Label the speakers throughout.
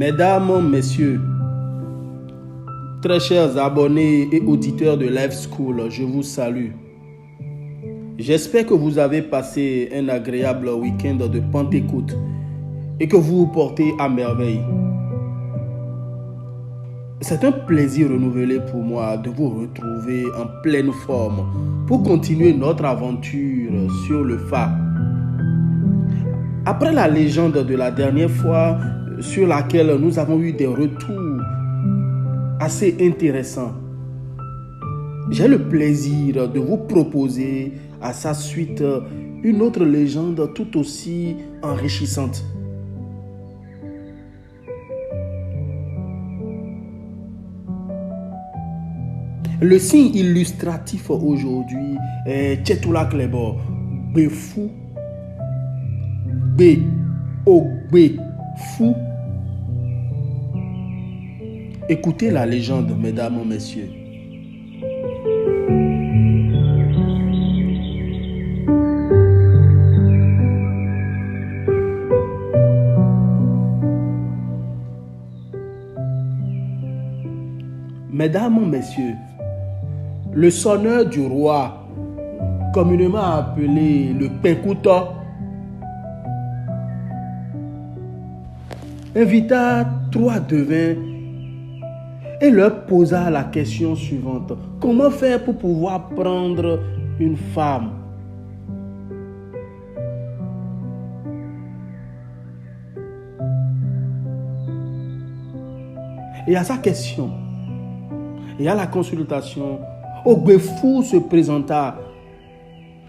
Speaker 1: Mesdames, Messieurs, très chers abonnés et auditeurs de Life School, je vous salue. J'espère que vous avez passé un agréable week-end de Pentecôte et que vous vous portez à merveille. C'est un plaisir renouvelé pour moi de vous retrouver en pleine forme pour continuer notre aventure sur le phare. Après la légende de la dernière fois sur laquelle nous avons eu des retours assez intéressants, j'ai le plaisir de vous proposer à sa suite une autre légende tout aussi enrichissante. Le signe illustratif aujourd'hui est Tchétoula Klebor, Befou, B, Ogbe, Fou. Écoutez la légende, mesdames, messieurs. Mesdames, messieurs, le sonneur du roi, communément appelé le Penkouto, invita 3 devins et leur posa la question suivante. Comment faire pour pouvoir prendre une femme? Et à sa question, et à la consultation, Ogbefou se présenta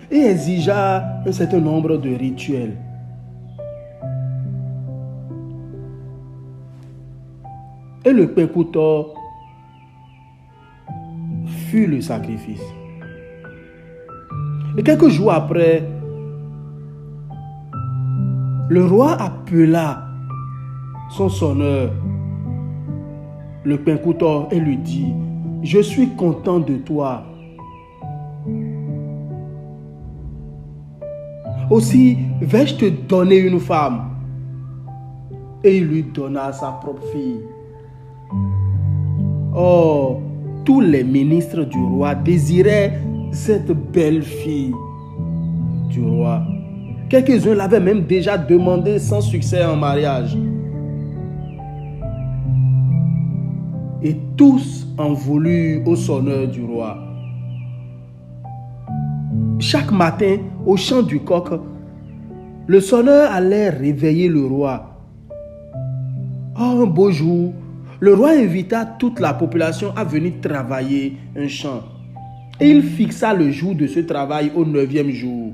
Speaker 1: et exigea un certain nombre de rituels. Et le Penkouto fut le sacrifice. Et quelques jours après, le roi appela son sonneur, le Penkouto, et lui dit: je suis content de toi. Aussi, vais-je te donner une femme? Et il lui donna sa propre fille. Or, tous les ministres du roi désiraient cette belle fille du roi. Quelques-uns l'avaient même déjà demandé sans succès en mariage. Et tous en voulurent au sonneur du roi. Chaque matin, au chant du coq, le sonneur allait réveiller le roi. Un beau jour, le roi invita toute la population à venir travailler un champ. Et il fixa le jour de ce travail au 9e jour.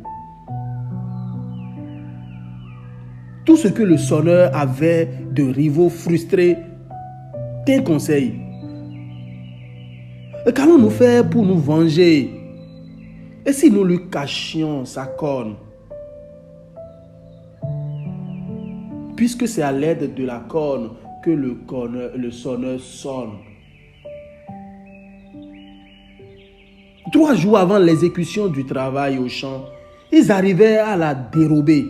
Speaker 1: Tout ce que le sonneur avait de rivaux frustrés, quel conseil? Qu'allons-nous faire pour nous venger? Et si nous lui cachions sa corne? Puisque c'est à l'aide de la corne que le sonneur sonne. 3 jours avant l'exécution du travail au champ, ils arrivaient à la dérober.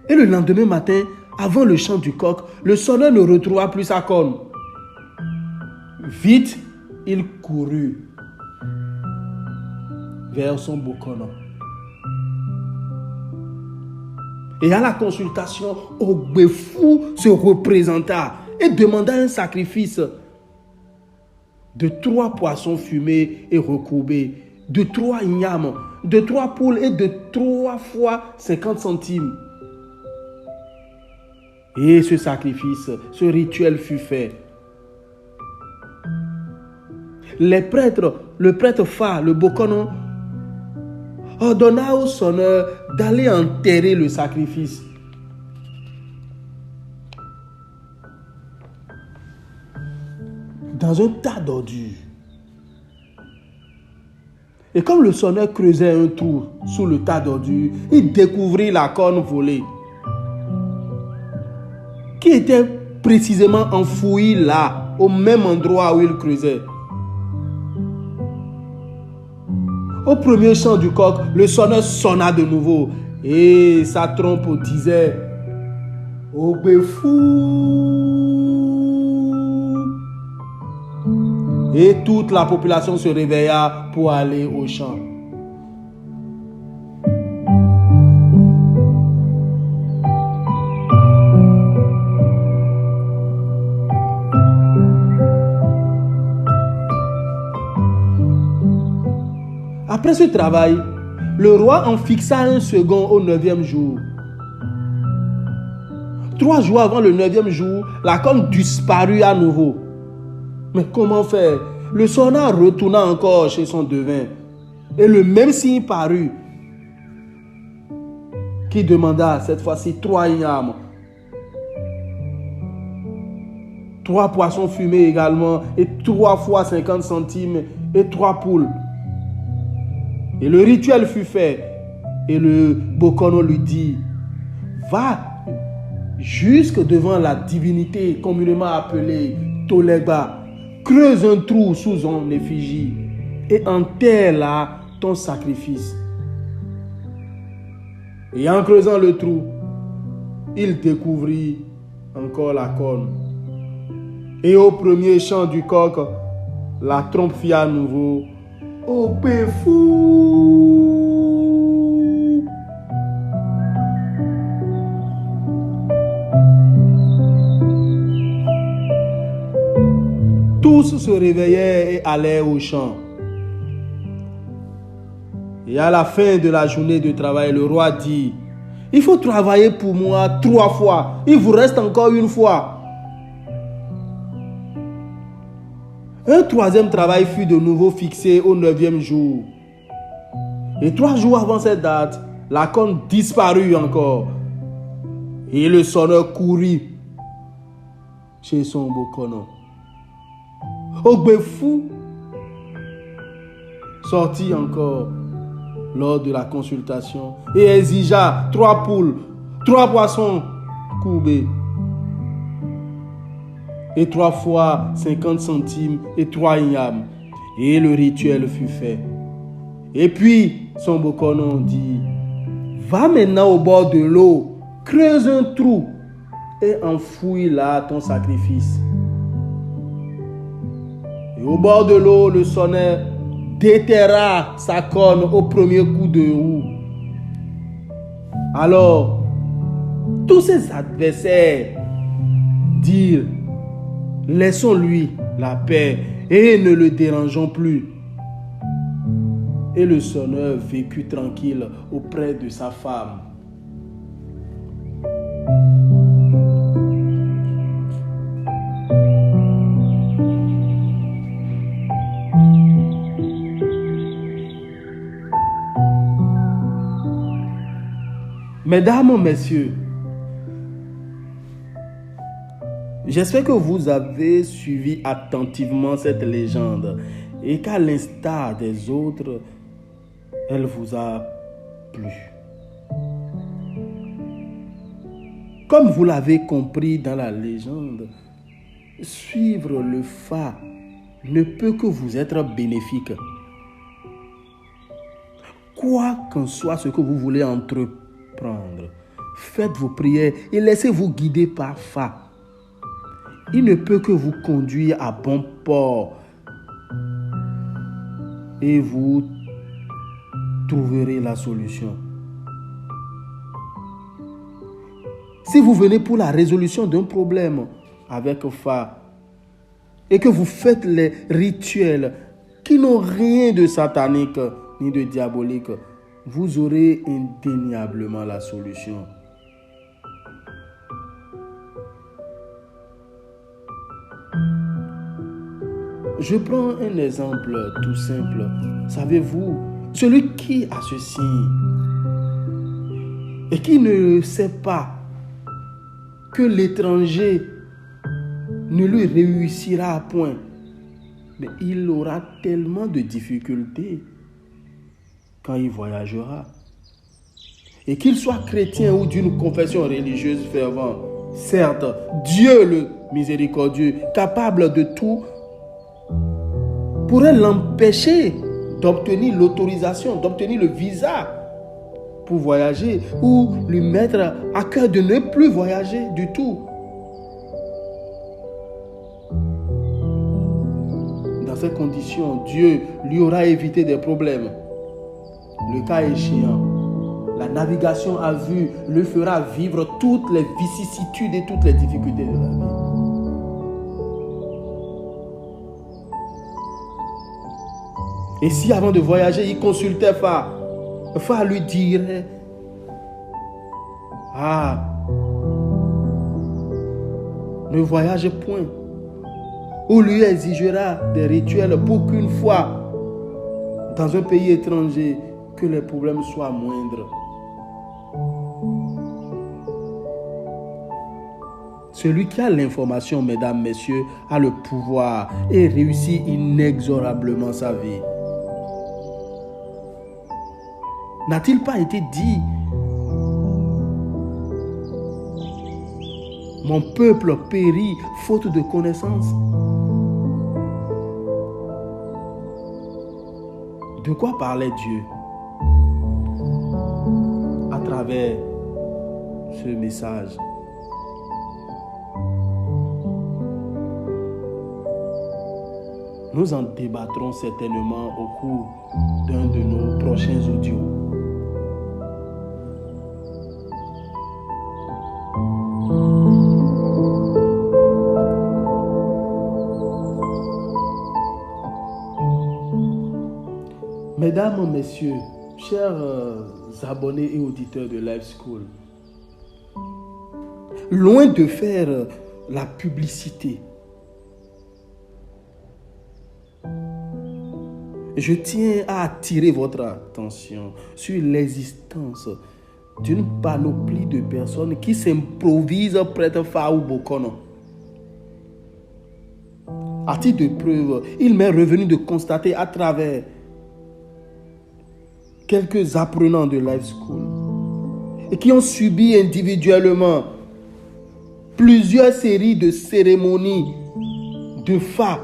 Speaker 1: Et le lendemain matin, avant le chant du coq, le sonneur ne retrouva plus sa corne. Vite, il courut vers son bokono. Et à la consultation, Ogbefou se représenta et demanda un sacrifice de 3 poissons fumés et recourbés, de 3 ignames, de 3 poules et de 3 fois 50 centimes. Et ce sacrifice, ce rituel fut fait. Les prêtres, le prêtre Fa, le bokono, ordonna au sonneur d'aller enterrer le sacrifice. Dans un tas d'ordures. Et comme le sonneur creusait un trou sous le tas d'ordures, il découvrit la corne volée, qui était précisément enfouie là, au même endroit où il creusait. Au premier chant du coq, le sonneur sonna de nouveau et sa trompe disait: Ogbefou. Et toute la population se réveilla pour aller au champ. Après ce travail, le roi en fixa un second au 9e jour. 3 jours avant le 9e jour, la corne disparut à nouveau. Mais comment faire? Le soldat retourna encore chez son devin. Et le même signe parut, qui demanda cette fois-ci 3 ignames. 3 poissons fumés également, et 3 fois 50 centimes, et 3 poules. Et le rituel fut fait. Et le Bokono lui dit, va jusque devant la divinité communément appelée Tolegba, creuse un trou sous son effigie et enterre là ton sacrifice. Et en creusant le trou, il découvrit encore la corne. Et au premier chant du coq, la trompe fit à nouveau Ogbefou. Tous se réveillaient et allèrent au champ. Et à la fin de la journée de travail, le roi dit, il faut travailler pour moi 3 fois. Il vous reste encore 1 fois. Un 3e travail fut de nouveau fixé au 9e jour. Et 3 jours avant cette date, la corne disparut encore. Et le sonneur courut chez son Bokono. Ogbefou sortit encore lors de la consultation et exigea 3 poules, 3 poissons courbés et 3 fois 50 centimes et 3 ignames. Et le rituel fut fait. Et puis son Bokono dit, va maintenant au bord de l'eau, creuse un trou et enfouis là ton sacrifice. Et au bord de l'eau, le sonneur déterra sa corne au premier coup de roue. Alors, tous ses adversaires dirent, laissons-lui la paix et ne le dérangeons plus. Et le sonneur vécut tranquille auprès de sa femme. Mesdames, messieurs, j'espère que vous avez suivi attentivement cette légende et qu'à l'instar des autres, elle vous a plu. Comme vous l'avez compris dans la légende, suivre le Fa ne peut que vous être bénéfique. Quoi qu'en soit ce que vous voulez entreprendre, faites vos prières et laissez-vous guider par Fa. Il ne peut que vous conduire à bon port et vous trouverez la solution. Si vous venez pour la résolution d'un problème avec Fa et que vous faites les rituels qui n'ont rien de satanique ni de diabolique, vous aurez indéniablement la solution. Je prends un exemple tout simple. Savez-vous, celui qui a ce signe et qui ne sait pas que l'étranger ne lui réussira à point, mais il aura tellement de difficultés quand il voyagera. Et qu'il soit chrétien ou d'une confession religieuse fervente, certes, Dieu le miséricordieux, capable de tout, pourrait l'empêcher d'obtenir l'autorisation, d'obtenir le visa pour voyager ou lui mettre à cœur de ne plus voyager du tout. Dans ces conditions, Dieu lui aura évité des problèmes. Le cas échéant, la navigation à vue lui fera vivre toutes les vicissitudes et toutes les difficultés de la vie. Et si avant de voyager, il consultait Fa lui dirait: ne voyage point. Ou lui exigera des rituels pour qu'une fois dans un pays étranger, que les problèmes soient moindres. Celui qui a l'information, mesdames, messieurs, a le pouvoir et réussit inexorablement sa vie. N'a-t-il pas été dit: mon peuple périt faute de connaissance? De quoi parlait Dieu à travers ce message? Nous en débattrons certainement au cours d'un de nos prochains audios. Mesdames, messieurs, chers abonnés et auditeurs de Life School, loin de faire la publicité, je tiens à attirer votre attention sur l'existence d'une panoplie de personnes qui s'improvisent prêtres ou bokono. À titre de preuve, il m'est revenu de constater à travers quelques apprenants de Life School et qui ont subi individuellement plusieurs séries de cérémonies de Fa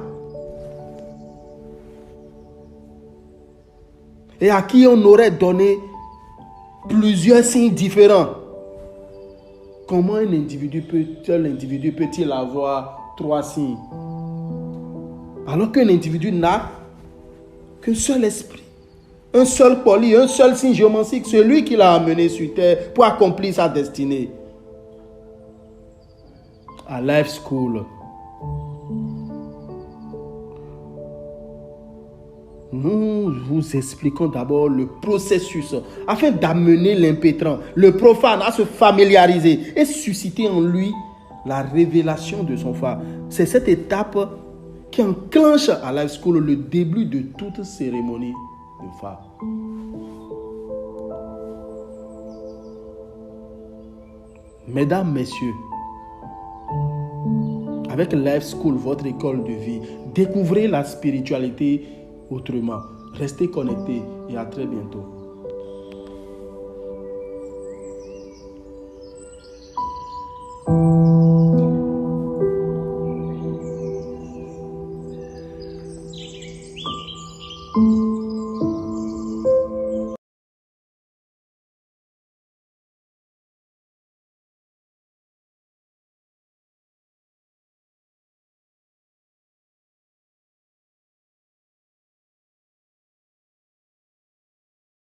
Speaker 1: et à qui on aurait donné plusieurs signes différents. Comment un individu peut-il avoir 3 signes alors qu'un individu n'a qu'un seul esprit, un seul poli, un seul signe géomantique, celui qui l'a amené sur terre pour accomplir sa destinée? À Life School, nous vous expliquons d'abord le processus afin d'amener l'impétrant, le profane, à se familiariser et susciter en lui la révélation de son Fa. C'est cette étape qui enclenche à Life School le début de toute cérémonie de Fa. Mesdames, messieurs, avec Life School, votre école de vie, découvrez la spiritualité autrement. Restez connectés et à très bientôt.